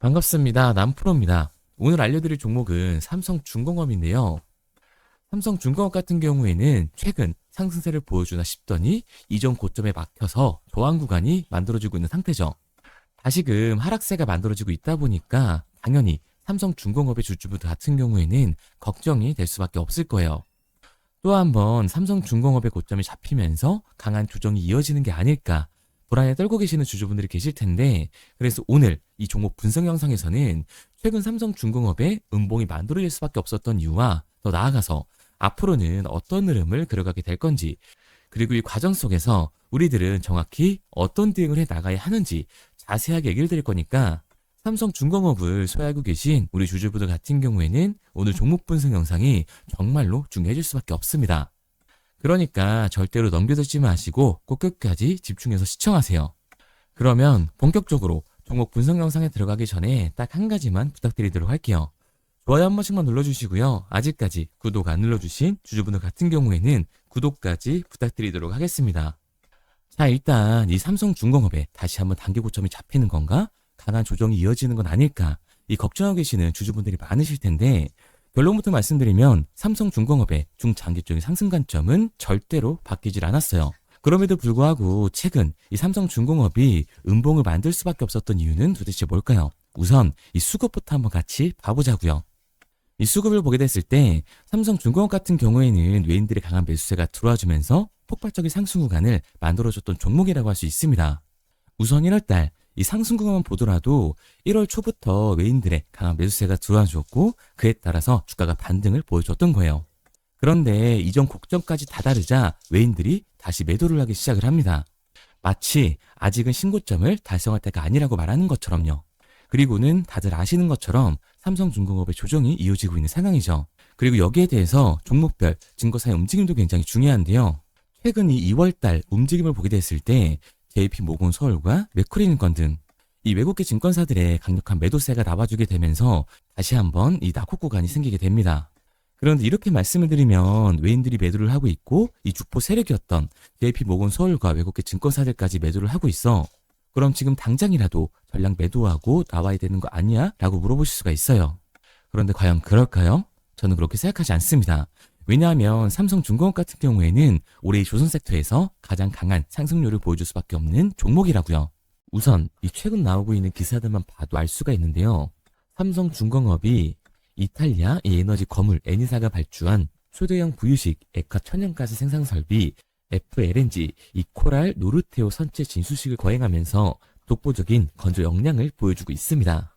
반갑습니다. 남프로입니다. 오늘 알려드릴 종목은 삼성중공업인데요. 삼성중공업 같은 경우에는 최근 상승세를 보여주나 싶더니 이전 고점에 막혀서 저항 구간이 만들어지고 있는 상태죠. 다시금 하락세가 만들어지고 있다 보니까 당연히 삼성중공업의 주주분들 같은 경우에는 걱정이 될 수밖에 없을 거예요. 또 한번 삼성중공업의 고점이 잡히면서 강한 조정이 이어지는 게 아닐까 불안에 떨고 계시는 주주분들이 계실 텐데, 그래서 오늘 이 종목 분석 영상에서는 최근 삼성중공업의 음봉이 만들어질 수밖에 없었던 이유와 더 나아가서 앞으로는 어떤 흐름을 그려가게 될 건지, 그리고 이 과정 속에서 우리들은 정확히 어떤 대응을 해 나가야 하는지 자세하게 얘기를 드릴 거니까 삼성중공업을 소유하고 계신 우리 주주분들 같은 경우에는 오늘 종목 분석 영상이 정말로 중요해질 수밖에 없습니다. 그러니까 절대로 넘겨듣지 마시고 꼭 끝까지 집중해서 시청하세요. 그러면 본격적으로 종목 분석 영상에 들어가기 전에 딱 한 가지만 부탁드리도록 할게요. 좋아요 한 번씩만 눌러주시고요. 아직까지 구독 안 눌러주신 주주분들 같은 경우에는 구독까지 부탁드리도록 하겠습니다. 자, 일단 이 삼성중공업에 다시 한번 단기 고점이 잡히는 건가? 강한 조정이 이어지는 건 아닐까? 이 걱정하고 계시는 주주분들이 많으실 텐데, 결론부터 말씀드리면 삼성중공업의 중장기적인 상승 관점은 절대로 바뀌질 않았어요. 그럼에도 불구하고 최근 이 삼성중공업이 음봉을 만들 수밖에 없었던 이유는 도대체 뭘까요? 우선 이 수급부터 한번 같이 봐보자고요. 이 수급을 보게 됐을 때 삼성중공업 같은 경우에는 외인들의 강한 매수세가 들어와주면서 폭발적인 상승 구간을 만들어줬던 종목이라고 할 수 있습니다. 우선 1월달 이 상승 구간만 보더라도 1월 초부터 외인들의 강한 매수세가 들어와줬고, 그에 따라서 주가가 반등을 보여줬던 거예요. 그런데 이전 고점까지 다다르자 외인들이 다시 매도를 하기 시작을 합니다. 마치 아직은 신고점을 달성할 때가 아니라고 말하는 것처럼요. 그리고는 다들 아시는 것처럼 삼성중공업의 조정이 이어지고 있는 상황이죠. 그리고 여기에 대해서 종목별 증거사의 움직임도 굉장히 중요한데요. 최근 이 2월달 움직임을 보게 됐을 때 JP모건 서울과 메크리인건 등 이 외국계 증권사들의 강력한 매도세가 나와주게 되면서 다시 한번 이 낙폭 구간이 생기게 됩니다. 그런데 이렇게 말씀을 드리면 외인들이 매도를 하고 있고 이 주포 세력이었던 JP모건 서울과 외국계 증권사들까지 매도를 하고 있어. 그럼 지금 당장이라도 전량 매도하고 나와야 되는 거 아니야? 라고 물어보실 수가 있어요. 그런데 과연 그럴까요? 저는 그렇게 생각하지 않습니다. 왜냐하면 삼성중공업 같은 경우에는 올해 이 조선 섹터에서 가장 강한 상승률을 보여줄 수밖에 없는 종목이라고요. 우선 이 최근 나오고 있는 기사들만 봐도 알 수가 있는데요. 삼성중공업이 이탈리아 이 에너지 거물 에니사가 발주한 소대형 부유식 액화 천연가스 생산 설비 FLNG 이 코랄 노르테오 선체 진수식을 거행하면서 독보적인 건조 역량을 보여주고 있습니다.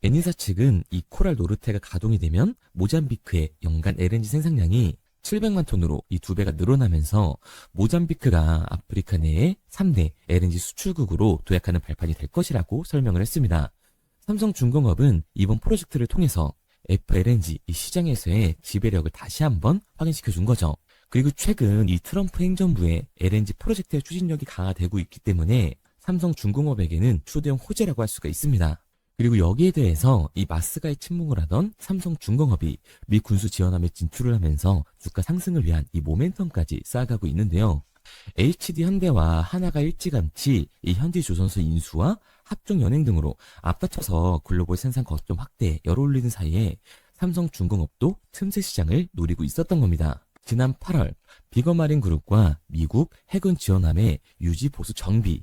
에니사 측은 이 코랄 노르테가 가동이 되면 모잠비크의 연간 LNG 생산량이 700만 톤으로 이 2배가 늘어나면서 모잠비크가 아프리카 내의 3대 LNG 수출국으로 도약하는 발판이 될 것이라고 설명을 했습니다. 삼성중공업은 이번 프로젝트를 통해서 FLNG 이 시장에서의 지배력을 다시 한번 확인시켜 준 거죠. 그리고 최근 이 트럼프 행정부의 LNG 프로젝트의 추진력이 강화되고 있기 때문에 삼성중공업에게는 초대형 호재라고 할 수가 있습니다. 그리고 여기에 대해서 이 마스가에 침묵을 하던 삼성중공업이 미 군수 지원함에 진출을 하면서 주가 상승을 위한 이 모멘텀까지 쌓아가고 있는데요. HD 현대와 하나가 일찌감치 이 현지조선소 인수와 합종 연행 등으로 앞다퉈서 글로벌 생산 거점 확대에 열올리는 사이에 삼성중공업도 틈새 시장을 노리고 있었던 겁니다. 지난 8월 비거마린 그룹과 미국 해군 지원함의 유지 보수 정비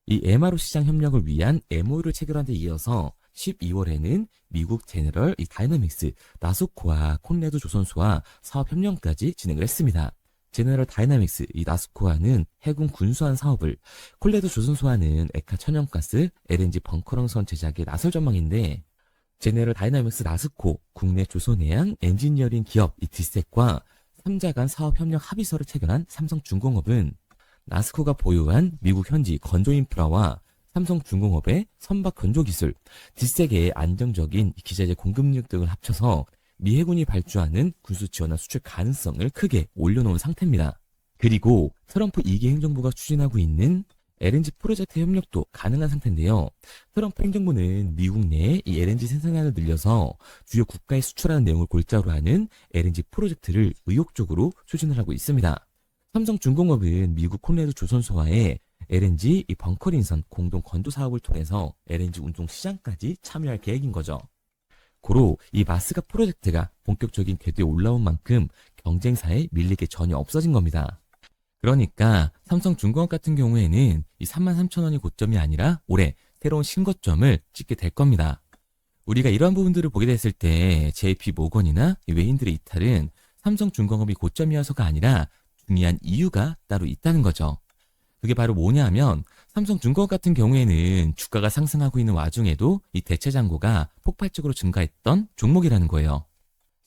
이 MRO 시장 협력을 위한 MOU를 체결한 데 이어서 12월에는 미국 제너럴 이 다이나믹스 나스코와 콘레드 조선소와 사업 협력까지 진행을 했습니다. 제너럴 다이나믹스 이 나스코와는 해군 군수한 사업을, 콘레드 조선소와는 액화 천연가스 LNG 벙커렁선 제작에 나설 전망인데, 제너럴 다이나믹스 나스코 국내 조선해양 엔지니어링 기업 이 디셋과 3자 간 사업 협력 합의서를 체결한 삼성중공업은 나스코가 보유한 미국 현지 건조 인프라와 삼성중공업의 선박 건조 기술, 디셋의 안정적인 기자재 공급력 등을 합쳐서 미 해군이 발주하는 군수 지원화 수출 가능성을 크게 올려놓은 상태입니다. 그리고 트럼프 2기 행정부가 추진하고 있는 LNG 프로젝트 협력도 가능한 상태인데요. 트럼프 행정부는 미국 내에 이 LNG 생산량을 늘려서 주요 국가에 수출하는 내용을 골자로 하는 LNG 프로젝트를 의욕적으로 추진을 하고 있습니다. 삼성중공업은 미국 콘레드 조선소와의 LNG 이 벙커링 선 공동 건조 사업을 통해서 LNG 운송 시장까지 참여할 계획인 거죠. 고로 이 마스가 프로젝트가 본격적인 궤도에 올라온 만큼 경쟁사에 밀릴 게 전혀 없어진 겁니다. 그러니까 삼성중공업 같은 경우에는 이 33,000원이 고점이 아니라 올해 새로운 신고점을 찍게 될 겁니다. 우리가 이러한 부분들을 보게 됐을 때 JP 모건이나 외인들의 이탈은 삼성중공업이 고점이어서가 아니라 중요한 이유가 따로 있다는 거죠. 그게 바로 뭐냐 하면 삼성중공업 같은 경우에는 주가가 상승하고 있는 와중에도 이 대체 잔고가 폭발적으로 증가했던 종목이라는 거예요.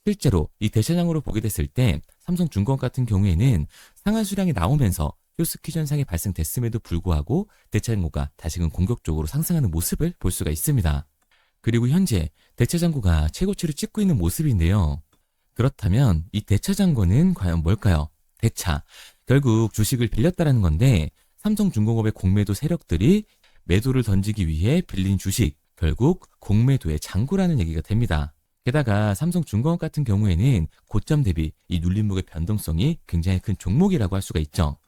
실제로 이 대체 잔고를 보게 됐을 때 삼성중공업 같은 경우에는 상한 수량이 나오면서 쇼스퀴 현상이 발생됐음에도 불구하고 대체 잔고가 다시금 공격적으로 상승하는 모습을 볼 수가 있습니다. 그리고 현재 대체 잔고가 최고치를 찍고 있는 모습인데요. 그렇다면 이 대차 잔고는 과연 뭘까요? 대차. 결국 주식을 빌렸다라는 건데 삼성중공업의 공매도 세력들이 매도를 던지기 위해 빌린 주식, 결국 공매도의 잔고라는 얘기가 됩니다. 게다가 삼성중공업 같은 경우에는 고점 대비 이 눌림목의 변동성이 굉장히 큰 종목이라고 할 수가 있죠.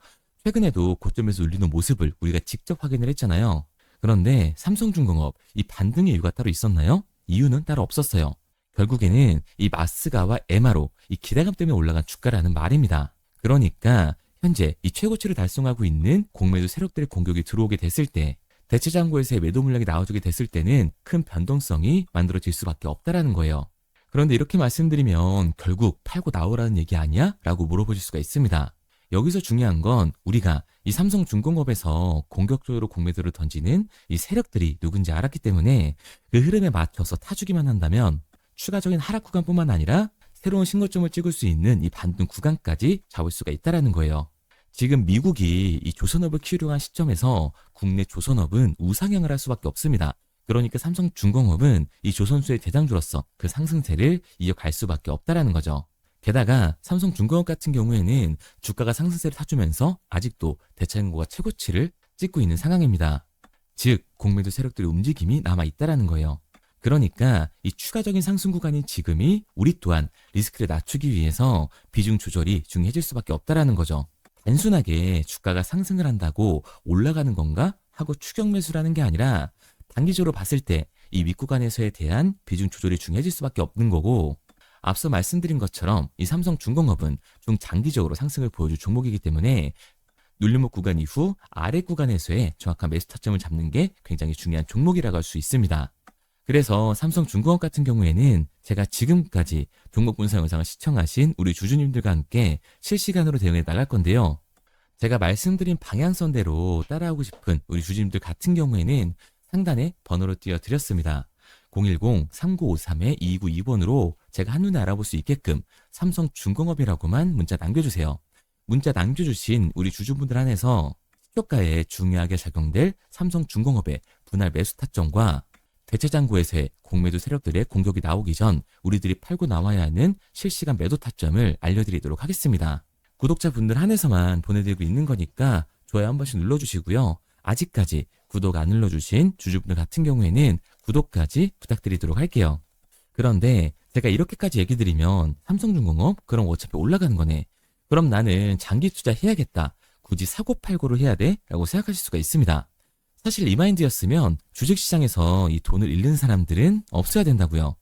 최근에도 고점에서 눌리는 모습을 우리가 직접 확인을 했잖아요. 그런데 삼성중공업 이 반등의 이유가 따로 있었나요? 이유는 따로 없었어요. 결국에는 이 마스가와 에마로 이 기대감 때문에 올라간 주가라는 말입니다. 그러니까 현재 이 최고치를 달성하고 있는 공매도 세력들의 공격이 들어오게 됐을 때 대체 잔고에서의 매도 물량이 나와주게 됐을 때는 큰 변동성이 만들어질 수밖에 없다라는 거예요. 그런데 이렇게 말씀드리면 결국 팔고 나오라는 얘기 아니야? 라고 물어보실 수가 있습니다. 여기서 중요한 건 우리가 이 삼성중공업에서 공격적으로 공매도를 던지는 이 세력들이 누군지 알았기 때문에 그 흐름에 맞춰서 타주기만 한다면 추가적인 하락 구간뿐만 아니라 새로운 신고점을 찍을 수 있는 이 반등 구간까지 잡을 수가 있다는 거예요. 지금 미국이 이 조선업을 키우려고 한 시점에서 국내 조선업은 우상향을 할 수밖에 없습니다. 그러니까 삼성중공업은 이 조선수의 대장주로서 그 상승세를 이어갈 수밖에 없다는 거죠. 게다가 삼성중공업 같은 경우에는 주가가 상승세를 타주면서 아직도 대차잔고가 최고치를 찍고 있는 상황입니다. 즉 공매도 세력들의 움직임이 남아있다는 거예요. 그러니까 이 추가적인 상승 구간인 지금이 우리 또한 리스크를 낮추기 위해서 비중 조절이 중요해질 수밖에 없다는 거죠. 단순하게 주가가 상승을 한다고 올라가는 건가 하고 추격 매수라는 게 아니라 단기적으로 봤을 때 이 윗구간에서에 대한 비중 조절이 중요해질 수밖에 없는 거고, 앞서 말씀드린 것처럼 이 삼성중공업은 중장기적으로 상승을 보여줄 종목이기 때문에 눌림목 구간 이후 아래 구간에서의 정확한 매수 타점을 잡는 게 굉장히 중요한 종목이라고 할 수 있습니다. 그래서 삼성중공업 같은 경우에는 제가 지금까지 종목 분석 영상을 시청하신 우리 주주님들과 함께 실시간으로 대응해 나갈 건데요. 제가 말씀드린 방향선대로 따라하고 싶은 우리 주주님들 같은 경우에는 상단에 번호를 띄워드렸습니다. 010-3953-2292번으로 제가 한눈에 알아볼 수 있게끔 삼성중공업이라고만 문자 남겨주세요. 문자 남겨주신 우리 주주분들 안에서 시초가에 중요하게 작용될 삼성중공업의 분할 매수 타점과 대체장고에서의 공매도 세력들의 공격이 나오기 전 우리들이 팔고 나와야 하는 실시간 매도 타점을 알려드리도록 하겠습니다. 구독자분들 한해서만 보내드리고 있는 거니까 좋아요 한 번씩 눌러주시고요. 아직까지 구독 안 눌러주신 주주분들 같은 경우에는 구독까지 부탁드리도록 할게요. 그런데 제가 이렇게까지 얘기 드리면 삼성중공업 그럼 어차피 올라가는 거네. 그럼 나는 장기 투자 해야겠다. 굳이 사고 팔고를 해야 돼? 라고 생각하실 수가 있습니다. 사실 이 마인드였으면 주식시장에서 이 돈을 잃는 사람들은 없어야 된다고요.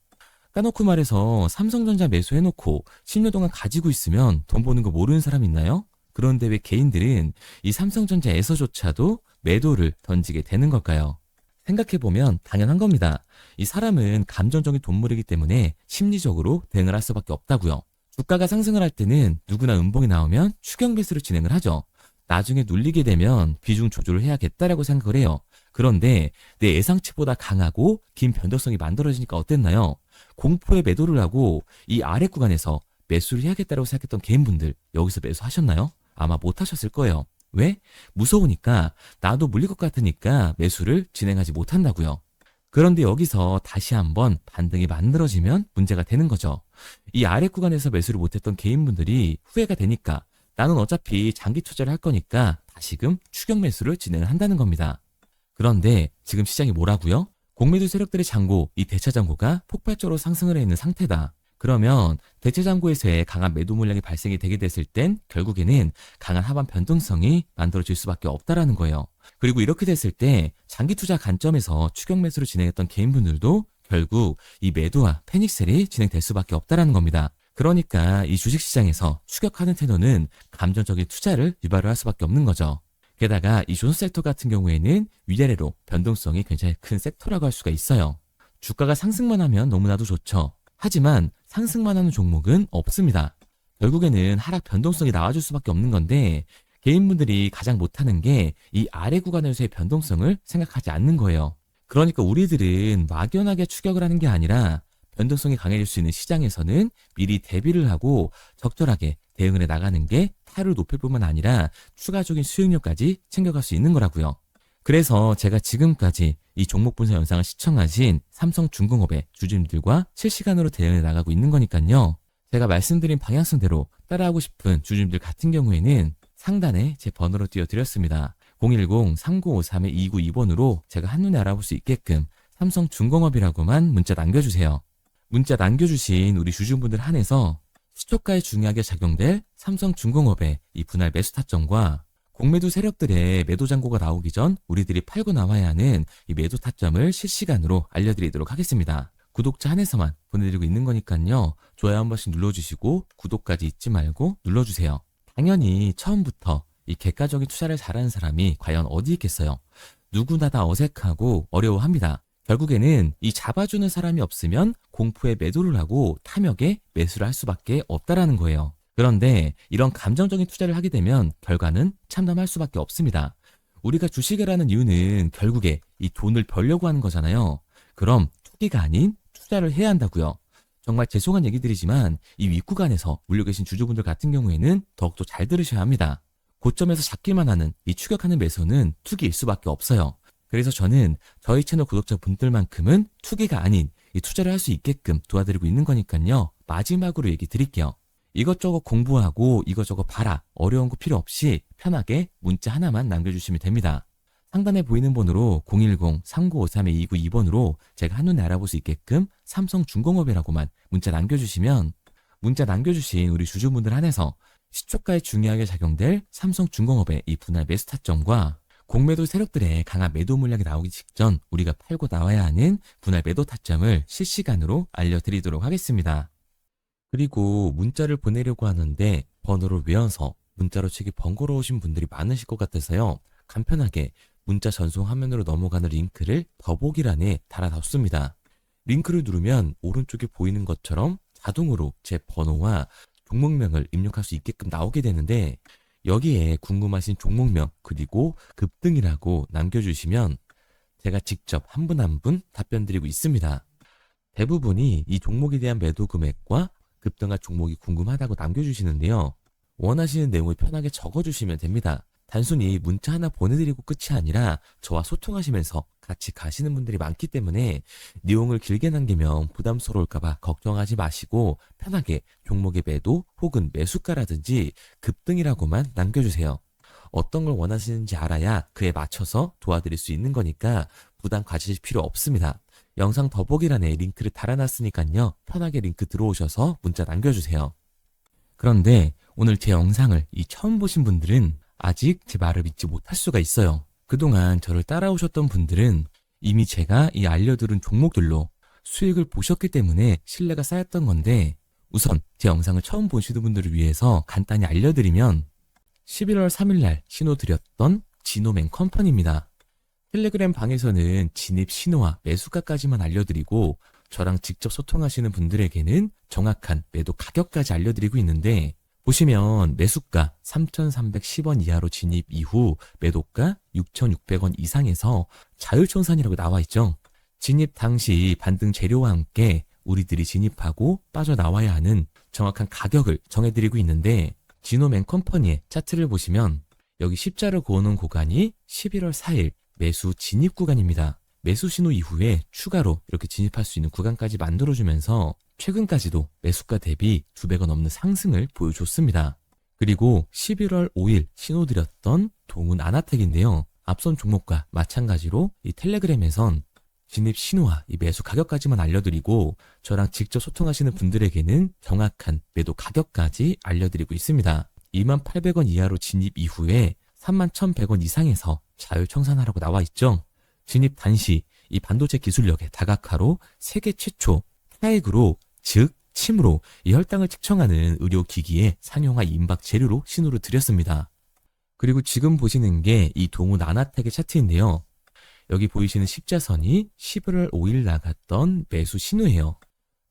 까놓고 말해서 삼성전자 매수해놓고 10년 동안 가지고 있으면 돈 버는 거 모르는 사람 있나요? 그런데 왜 개인들은 이 삼성전자에서조차도 매도를 던지게 되는 걸까요? 생각해보면 당연한 겁니다. 이 사람은 감정적인 동물이기 때문에 심리적으로 대응을 할 수밖에 없다고요. 주가가 상승을 할 때는 누구나 음봉이 나오면 추격 매수를 진행을 하죠. 나중에 눌리게 되면 비중 조절을 해야겠다라고 생각을 해요. 그런데 내 예상치보다 강하고 긴 변동성이 만들어지니까 어땠나요? 공포에 매도를 하고 이 아래 구간에서 매수를 해야겠다라고 생각했던 개인분들 여기서 매수하셨나요? 아마 못하셨을 거예요. 왜? 무서우니까, 나도 물릴 것 같으니까 매수를 진행하지 못한다고요. 그런데 여기서 다시 한번 반등이 만들어지면 문제가 되는 거죠. 이 아래 구간에서 매수를 못했던 개인분들이 후회가 되니까 나는 어차피 장기 투자를 할 거니까 다시금 추격 매수를 진행을 한다는 겁니다. 그런데 지금 시장이 뭐라고요? 공매도 세력들의 잔고, 이 대차 잔고가 폭발적으로 상승을 해 있는 상태다. 그러면 대체 잔고에서의 강한 매도 물량이 발생이 되게 됐을 땐 결국에는 강한 하반 변동성이 만들어질 수밖에 없다라는 거예요. 그리고 이렇게 됐을 때 장기 투자 관점에서 추격 매수를 진행했던 개인분들도 결국 이 매도와 패닉셀이 진행될 수밖에 없다라는 겁니다. 그러니까 이 주식시장에서 추격하는 테너는 감정적인 투자를 유발을 할 수밖에 없는 거죠. 게다가 이 존스 섹터 같은 경우에는 위아래로 변동성이 굉장히 큰 섹터라고 할 수가 있어요. 주가가 상승만 하면 너무나도 좋죠. 하지만 상승만 하는 종목은 없습니다. 결국에는 하락 변동성이 나와줄 수밖에 없는 건데 개인분들이 가장 못하는 게 이 아래 구간에서의 변동성을 생각하지 않는 거예요. 그러니까 우리들은 막연하게 추격을 하는 게 아니라 변동성이 강해질 수 있는 시장에서는 미리 대비를 하고 적절하게 대응을 해 나가는 게 타율을 높일 뿐만 아니라 추가적인 수익률까지 챙겨갈 수 있는 거라고요. 그래서 제가 지금까지 이 종목 분석 영상을 시청하신 삼성중공업의 주주님들과 실시간으로 대응해 나가고 있는 거니까요. 제가 말씀드린 방향성대로 따라하고 싶은 주주님들 같은 경우에는 상단에 제 번호로 띄워드렸습니다. 010-3953-2922번으로 제가 한눈에 알아볼 수 있게끔 삼성중공업이라고만 문자 남겨주세요. 문자 남겨주신 우리 주주분들 한해서 시초가에 중요하게 작용될 삼성중공업의 이 분할 매수 타점과 공매도 세력들의 매도 잔고가 나오기 전 우리들이 팔고 나와야 하는 이 매도 타점을 실시간으로 알려드리도록 하겠습니다. 구독자 한해서만 보내드리고 있는 거니까요. 좋아요 한 번씩 눌러주시고 구독까지 잊지 말고 눌러주세요. 당연히 처음부터 이 객관적인 투자를 잘하는 사람이 과연 어디 있겠어요? 누구나 다 어색하고 어려워합니다. 결국에는 이 잡아주는 사람이 없으면 공포에 매도를 하고 탐욕에 매수를 할 수밖에 없다라는 거예요. 그런데 이런 감정적인 투자를 하게 되면 결과는 참담할 수밖에 없습니다. 우리가 주식을 하는 이유는 결국에 이 돈을 벌려고 하는 거잖아요. 그럼 투기가 아닌 투자를 해야 한다고요. 정말 죄송한 얘기들이지만 이 윗구간에서 물려 계신 주주분들 같은 경우에는 더욱더 잘 들으셔야 합니다. 고점에서 잡기만 하는 이 추격하는 매수는 투기일 수밖에 없어요. 그래서 저는 저희 채널 구독자분들만큼은 투기가 아닌 이 투자를 할 수 있게끔 도와드리고 있는 거니까요. 마지막으로 얘기 드릴게요. 이것저것 공부하고 이것저것 봐라. 어려운 거 필요 없이 편하게 문자 하나만 남겨주시면 됩니다. 상단에 보이는 번호로 010-3953-2922번으로 제가 한눈에 알아볼 수 있게끔 삼성중공업이라고만 문자 남겨주시면 문자 남겨주신 우리 주주분들 한해서 시초가에 중요하게 작용될 삼성중공업의 이 분할 매수 타점과 공매도 세력들의 강한 매도 물량이 나오기 직전 우리가 팔고 나와야 하는 분할 매도 타점을 실시간으로 알려드리도록 하겠습니다. 그리고 문자를 보내려고 하는데 번호를 외워서 문자로 치기 번거로우신 분들이 많으실 것 같아서요. 간편하게 문자 전송 화면으로 넘어가는 링크를 더보기란에 달아뒀습니다. 링크를 누르면 오른쪽에 보이는 것처럼 자동으로 제 번호와 종목명을 입력할 수 있게끔 나오게 되는데 여기에 궁금하신 종목명 그리고 급등이라고 남겨주시면 제가 직접 한 분 한 분 답변 드리고 있습니다. 대부분이 이 종목에 대한 매도 금액과 급등할 종목이 궁금하다고 남겨주시는데요. 원하시는 내용을 편하게 적어주시면 됩니다. 단순히 문자 하나 보내드리고 끝이 아니라 저와 소통하시면서 같이 가시는 분들이 많기 때문에 내용을 길게 남기면 부담스러울까봐 걱정하지 마시고 편하게 종목의 매도 혹은 매수가라든지 급등이라고만 남겨주세요. 어떤 걸 원하시는지 알아야 그에 맞춰서 도와드릴 수 있는 거니까 부담 가지실 필요 없습니다. 영상 더보기란에 링크를 달아놨으니까요. 편하게 링크 들어오셔서 문자 남겨주세요. 그런데 오늘 제 영상을 처음 보신 분들은 아직 제 말을 믿지 못할 수가 있어요. 그동안 저를 따라오셨던 분들은 이미 제가 이 알려드린 종목들로 수익을 보셨기 때문에 신뢰가 쌓였던 건데 우선 제 영상을 처음 보시는 분들을 위해서 간단히 알려드리면 11월 3일날 신호 드렸던 지노맨 컴퍼니입니다. 텔레그램 방에서는 진입 신호와 매수가까지만 알려드리고 저랑 직접 소통하시는 분들에게는 정확한 매도 가격까지 알려드리고 있는데 보시면 매수가 3,310원 이하로 진입 이후 매도가 6,600원 이상에서 자율청산이라고 나와 있죠. 진입 당시 반등 재료와 함께 우리들이 진입하고 빠져나와야 하는 정확한 가격을 정해드리고 있는데 지노맨 컴퍼니의 차트를 보시면 여기 십자를 그어놓은 구간이 11월 4일 매수 진입 구간입니다. 매수 신호 이후에 추가로 이렇게 진입할 수 있는 구간까지 만들어주면서 최근까지도 매수가 대비 2배가 넘는 상승을 보여줬습니다. 그리고 11월 5일 신호 드렸던 동훈 아나텍인데요. 앞선 종목과 마찬가지로 이 텔레그램에선 진입 신호와 이 매수 가격까지만 알려드리고 저랑 직접 소통하시는 분들에게는 정확한 매도 가격까지 알려드리고 있습니다. 28,000원 이하로 진입 이후에 31,100원 이상에서 자율 청산하라고 나와 있죠. 진입 단시 이 반도체 기술력의 다각화로 세계 최초 타액으로 즉 침으로 이 혈당을 측정하는 의료기기의 상용화 임박 재료로 신호를 드렸습니다. 그리고 지금 보시는 게 이 동우 나나텍의 차트인데요. 여기 보이시는 십자선이 11월 5일 나갔던 매수 신호예요.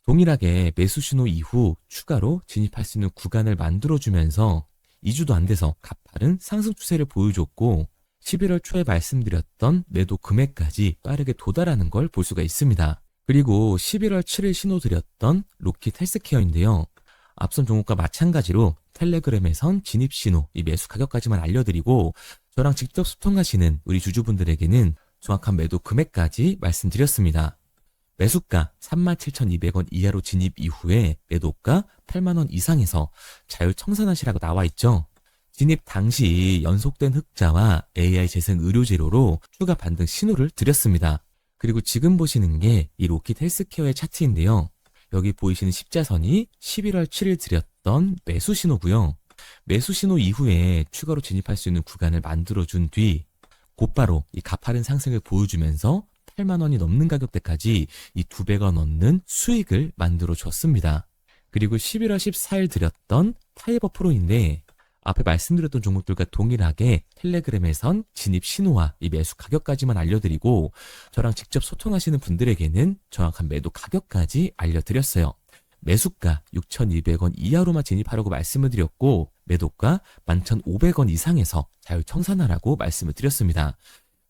동일하게 매수 신호 이후 추가로 진입할 수 있는 구간을 만들어주면서 2주도 안 돼서 가파른 상승 추세를 보여줬고 11월 초에 말씀드렸던 매도 금액까지 빠르게 도달하는 걸 볼 수가 있습니다. 그리고 11월 7일 신호 드렸던 로킷 헬스케어인데요. 앞선 종목과 마찬가지로 텔레그램에선 진입 신호, 이 매수 가격까지만 알려드리고 저랑 직접 소통하시는 우리 주주분들에게는 정확한 매도 금액까지 말씀드렸습니다. 매수가 37,200원 이하로 진입 이후에 매도가 8만원 이상에서 자율 청산하시라고 나와 있죠. 진입 당시 연속된 흑자와 AI 재생 의료 재료로 추가 반등 신호를 드렸습니다. 그리고 지금 보시는 게 이 로킷 헬스케어의 차트인데요. 여기 보이시는 십자선이 11월 7일 드렸던 매수 신호고요. 매수 신호 이후에 추가로 진입할 수 있는 구간을 만들어준 뒤 곧바로 이 가파른 상승을 보여주면서 8만 원이 넘는 가격대까지 이 2배가 넘는 수익을 만들어 줬습니다. 그리고 11월 14일 드렸던 타이버 프로인데 앞에 말씀드렸던 종목들과 동일하게 텔레그램에선 진입 신호와 이 매수 가격까지만 알려드리고 저랑 직접 소통하시는 분들에게는 정확한 매도 가격까지 알려드렸어요. 매수가 6,200원 이하로만 진입하라고 말씀을 드렸고 매도가 11,500원 이상에서 자율 청산하라고 말씀을 드렸습니다.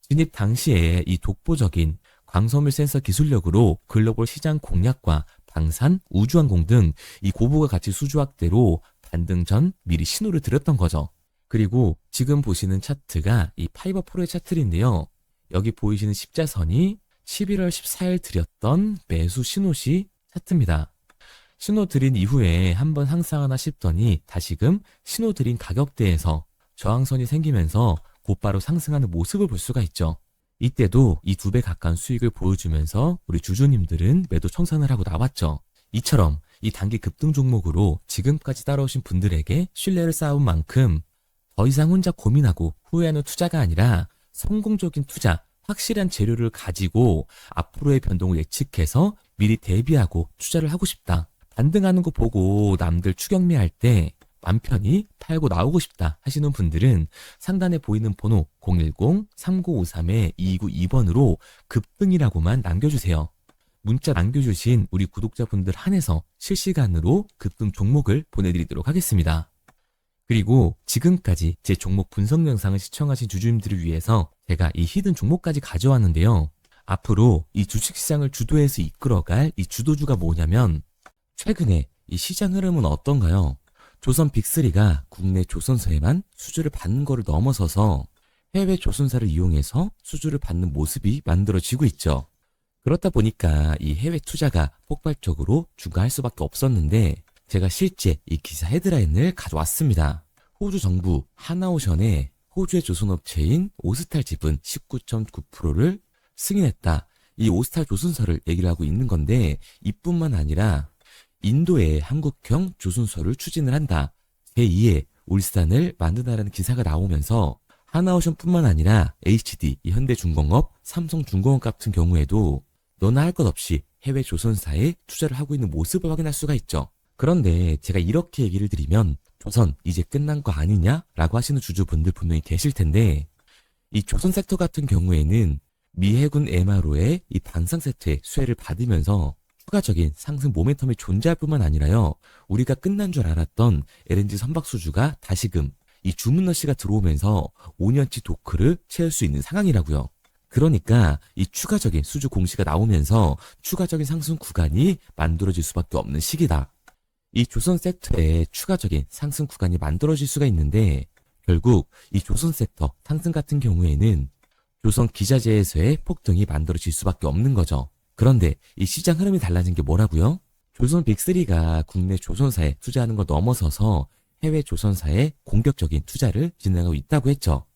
진입 당시에 이 독보적인 광섬유 센서 기술력으로 글로벌 시장 공략과 방산, 우주항공 등 이 고부가 가치 수주 확대로 반등 전 미리 신호를 드렸던 거죠. 그리고 지금 보시는 차트가 이 파이버 프로의 차트인데요. 여기 보이시는 십자선이 11월 14일 드렸던 매수 신호시 차트입니다. 신호 드린 이후에 한번 상승하나 싶더니 다시금 신호 드린 가격대에서 저항선이 생기면서 곧바로 상승하는 모습을 볼 수가 있죠. 이때도 이 2배 가까운 수익을 보여주면서 우리 주주님들은 매도 청산을 하고 나왔죠. 이처럼 이 단기 급등 종목으로 지금까지 따라오신 분들에게 신뢰를 쌓은 만큼 더 이상 혼자 고민하고 후회하는 투자가 아니라 성공적인 투자, 확실한 재료를 가지고 앞으로의 변동을 예측해서 미리 대비하고 투자를 하고 싶다. 반등하는 거 보고 남들 추격매할 때 맘 편히 팔고 나오고 싶다 하시는 분들은 상단에 보이는 번호 010-3953-2292번으로 급등이라고만 남겨주세요. 문자 남겨주신 우리 구독자분들 한해서 실시간으로 급등 종목을 보내드리도록 하겠습니다. 그리고 지금까지 제 종목 분석 영상을 시청하신 주주님들을 위해서 제가 이 히든 종목까지 가져왔는데요. 앞으로 이 주식시장을 주도해서 이끌어갈 이 주도주가 뭐냐면 최근에 이 시장 흐름은 어떤가요? 조선 빅3가 국내 조선사에만 수주를 받는 거를 넘어서서 해외 조선사를 이용해서 수주를 받는 모습이 만들어지고 있죠. 그렇다 보니까 이 해외 투자가 폭발적으로 증가할 수밖에 없었는데 제가 실제 이 기사 헤드라인을 가져왔습니다. 호주 정부 하나오션에 호주의 조선업체인 오스탈 지분 19.9%를 승인했다. 이 오스탈 조선사를 얘기를 하고 있는 건데 이뿐만 아니라 인도의 한국형 조선소를 추진을 한다. 제2의 울산을 만든다라는 기사가 나오면서 하나오션뿐만 아니라 HD, 현대중공업, 삼성중공업 같은 경우에도 너나 할 것 없이 해외 조선사에 투자를 하고 있는 모습을 확인할 수가 있죠. 그런데 제가 이렇게 얘기를 드리면 조선 이제 끝난 거 아니냐라고 하시는 주주분들 분명히 계실 텐데 이 조선 섹터 같은 경우에는 미 해군 MRO의 이 방산 세트의 수혜를 받으면서 추가적인 상승 모멘텀이 존재할 뿐만 아니라요. 우리가 끝난 줄 알았던 LNG 선박 수주가 다시금 이 주문러시가 들어오면서 5년치 도크를 채울 수 있는 상황이라고요. 그러니까 이 추가적인 수주 공시가 나오면서 추가적인 상승 구간이 만들어질 수밖에 없는 시기다. 이 조선 섹터에 추가적인 상승 구간이 만들어질 수가 있는데 결국 이 조선 섹터 상승 같은 경우에는 조선 기자재에서의 폭등이 만들어질 수밖에 없는 거죠. 그런데 이 시장 흐름이 달라진 게 뭐라고요? 조선 빅3가 국내 조선사에 투자하는 걸 넘어서서 해외 조선사에 공격적인 투자를 진행하고 있다고 했죠.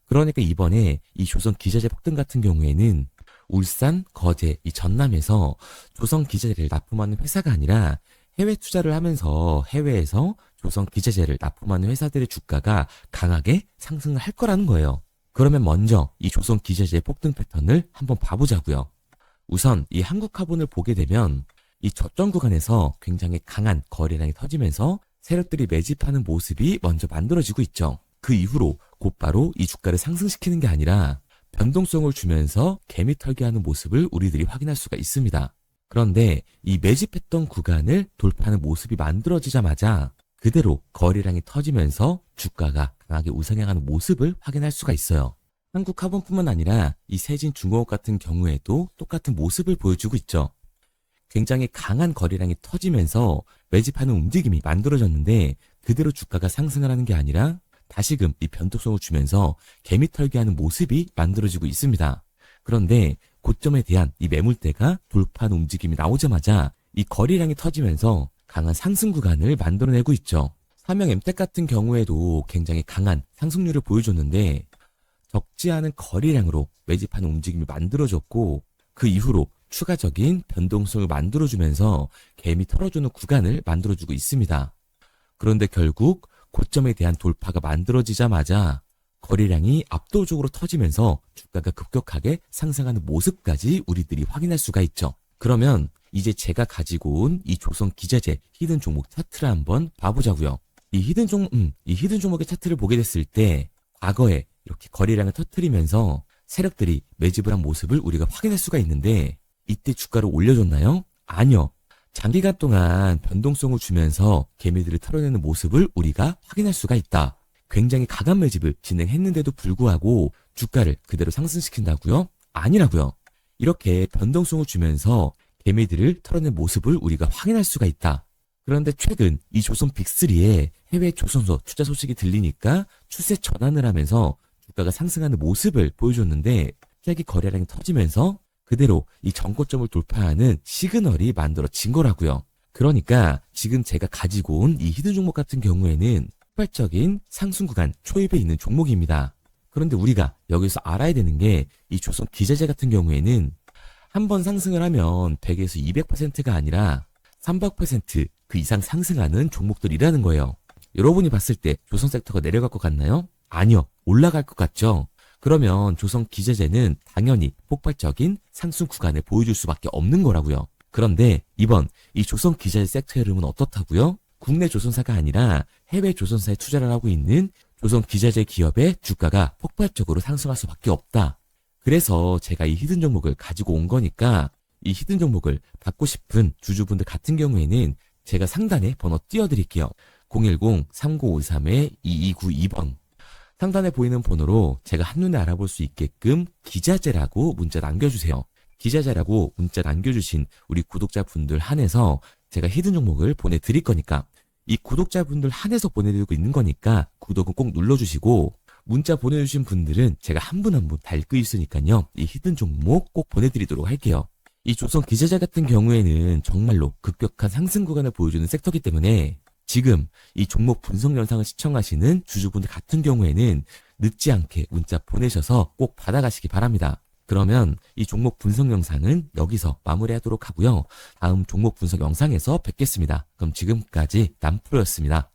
그러니까 이번에 이 조선 기자재 폭등 같은 경우에는 울산, 거제, 이 전남에서 조선 기자재를 납품하는 회사가 아니라 해외 투자를 하면서 해외에서 조선 기자재를 납품하는 회사들의 주가가 강하게 상승을 할 거라는 거예요. 그러면 먼저 이 조선 기자재의 폭등 패턴을 한번 봐보자고요. 우선 이 한국화본을 보게 되면 이 저점 구간에서 굉장히 강한 거래량이 터지면서 세력들이 매집하는 모습이 먼저 만들어지고 있죠. 그 이후로 곧바로 이 주가를 상승시키는 게 아니라 변동성을 주면서 개미 털기하는 모습을 우리들이 확인할 수가 있습니다. 그런데 이 매집했던 구간을 돌파하는 모습이 만들어지자마자 그대로 거래량이 터지면서 주가가 강하게 우상향하는 모습을 확인할 수가 있어요. 한국화본뿐만 아니라 이 세진중공업 같은 경우에도 똑같은 모습을 보여주고 있죠. 굉장히 강한 거래량이 터지면서 매집하는 움직임이 만들어졌는데 그대로 주가가 상승을 하는 게 아니라 다시금 이 변동성을 주면서 개미 털기하는 모습이 만들어지고 있습니다. 그런데 고점에 대한 이 매물대가 돌파하는 움직임이 나오자마자 이 거래량이 터지면서 강한 상승 구간을 만들어내고 있죠. 삼형 엠텍 같은 경우에도 굉장히 강한 상승률을 보여줬는데 적지 않은 거래량으로 매집하는 움직임이 만들어졌고 그 이후로 추가적인 변동성을 만들어주면서 개미 털어주는 구간을 만들어주고 있습니다. 그런데 결국 고점에 대한 돌파가 만들어지자마자 거래량이 압도적으로 터지면서 주가가 급격하게 상승하는 모습까지 우리들이 확인할 수가 있죠. 그러면 이제 제가 가지고 온 이 조선 기자재 히든 종목 차트를 한번 봐보자고요. 이 히든 종목의 차트를 보게 됐을 때 과거에 이렇게 거래량을 터뜨리면서 세력들이 매집을 한 모습을 우리가 확인할 수가 있는데 이때 주가를 올려줬나요? 아니요. 장기간 동안 변동성을 주면서 개미들을 털어내는 모습을 우리가 확인할 수가 있다. 굉장히 강한 매집을 진행했는데도 불구하고 주가를 그대로 상승시킨다고요? 아니라고요. 이렇게 변동성을 주면서 개미들을 털어낸 모습을 우리가 확인할 수가 있다. 그런데 최근 이 조선 빅3의 해외 조선소 투자 소식이 들리니까 추세 전환을 하면서 주가가 상승하는 모습을 보여줬는데 갑자기 거래량이 터지면서 그대로 이 전고점을 돌파하는 시그널이 만들어진 거라고요. 그러니까 지금 제가 가지고 온 이 히든 종목 같은 경우에는 폭발적인 상승 구간 초입에 있는 종목입니다. 그런데 우리가 여기서 알아야 되는 게 이 조선 기자재 같은 경우에는 한번 상승을 하면 100에서 200%가 아니라 300%그 이상 상승하는 종목들이라는 거예요. 여러분이 봤을 때 조선 섹터가 내려갈 것 같나요? 아니요. 올라갈 것 같죠? 그러면 조선 기자재는 당연히 폭발적인 상승 구간을 보여줄 수밖에 없는 거라고요. 그런데 이번 이 조선 기자재 섹터 흐름은 어떻다고요? 국내 조선사가 아니라 해외 조선사에 투자를 하고 있는 조선 기자재 기업의 주가가 폭발적으로 상승할 수밖에 없다. 그래서 제가 이 히든 종목을 가지고 온 거니까 이 히든 종목을 받고 싶은 주주분들 같은 경우에는 제가 상단에 번호 띄워드릴게요. 010-3953-2292번. 상단에 보이는 번호로 제가 한눈에 알아볼 수 있게끔 기자재라고 문자 남겨주세요. 기자재라고 문자 남겨주신 우리 구독자분들 한해서 제가 히든 종목을 보내드릴 거니까 이 구독자분들 한해서 보내드리고 있는 거니까 구독은 꼭 눌러주시고 문자 보내주신 분들은 제가 한 분 한 분 다 읽고 있으니까요. 이 히든 종목 꼭 보내드리도록 할게요. 이 조선 기자재 같은 경우에는 정말로 급격한 상승 구간을 보여주는 섹터이기 때문에 지금 이 종목 분석 영상을 시청하시는 주주분들 같은 경우에는 늦지 않게 문자 보내셔서 꼭 받아가시기 바랍니다. 그러면 이 종목 분석 영상은 여기서 마무리하도록 하고요. 다음 종목 분석 영상에서 뵙겠습니다. 그럼 지금까지 남프로였습니다.